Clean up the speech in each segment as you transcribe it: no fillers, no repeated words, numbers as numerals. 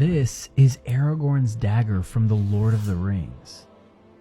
This is Aragorn's dagger from the Lord of the Rings.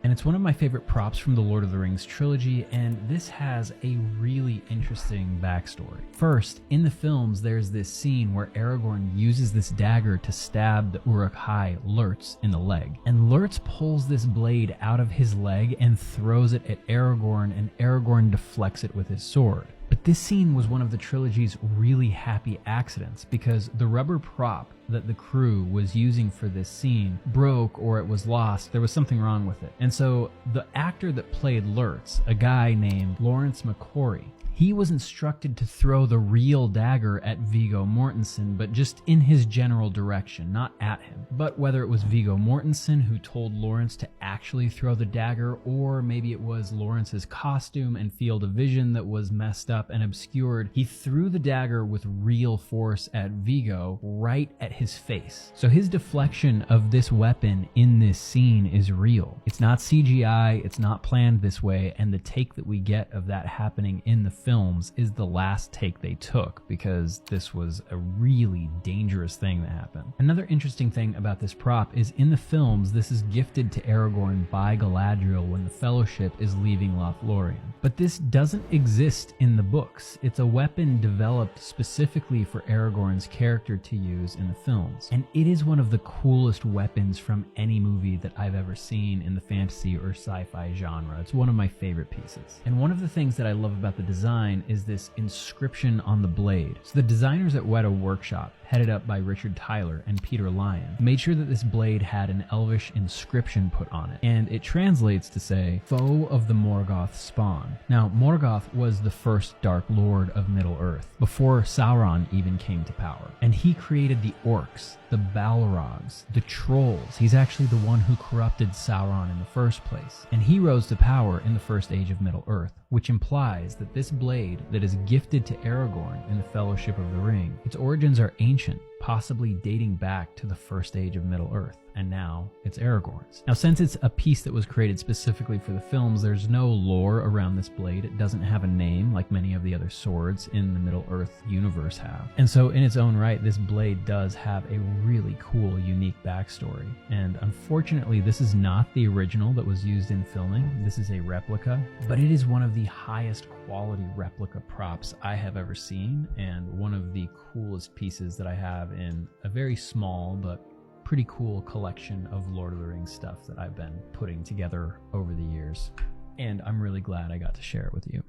And it's one of my favorite props from the Lord of the Rings trilogy, and this has a really interesting backstory. First, in the films, there's this scene where Aragorn uses this dagger to stab the Uruk-hai, Lurtz, in the leg. And Lurtz pulls this blade out of his leg and throws it at Aragorn, and Aragorn deflects it with his sword. But this scene was one of the trilogy's really happy accidents because the rubber prop that the crew was using for this scene broke or it was lost. There was something wrong with it. And so the actor that played Lurtz, a guy named Lawrence McQuarrie, he was instructed to throw the real dagger at Viggo Mortensen, but just in his general direction, not at him. But whether it was Viggo Mortensen who told Lawrence to actually throw the dagger, or maybe it was Lawrence's costume and field of vision that was messed up and obscured, he threw the dagger with real force at Viggo right at his face. So his deflection of this weapon in this scene is real. It's not CGI, it's not planned this way, and the take that we get of that happening in the films is the last take they took because this was a really dangerous thing that happened. Another interesting thing about this prop is in the films this is gifted to Aragorn by Galadriel when the Fellowship is leaving Lothlorien. But this doesn't exist in the books. It's a weapon developed specifically for Aragorn's character to use in the films. And it is one of the coolest weapons from any movie that I've ever seen in the fantasy or sci-fi genre. It's one of my favorite pieces. And one of the things that I love about the design is this inscription on the blade. So the designers at Weta Workshop, headed up by Richard Tyler and Peter Lyon, made sure that this blade had an elvish inscription put on it, and it translates to say, "Foe of the Morgoth spawn." Now, Morgoth was the first Dark Lord of Middle-earth, before Sauron even came to power, and he created the orcs, the Balrogs, the trolls. He's actually the one who corrupted Sauron in the first place, and he rose to power in the First Age of Middle-earth, which implies that this blade that is gifted to Aragorn in the Fellowship of the Ring, its origins are ancient, possibly dating back to the First Age of Middle-earth, and now it's Aragorn's. Now, since it's a piece that was created specifically for the films, there's no lore around this blade. It doesn't have a name like many of the other swords in the Middle-earth universe have. And so in its own right, this blade does have a really cool, unique backstory. And unfortunately, this is not the original that was used in filming. This is a replica, but it is one of the highest quality replica props I have ever seen, and one of the coolest pieces that I have in a very small but pretty cool collection of Lord of the Rings stuff that I've been putting together over the years. And I'm really glad I got to share it with you.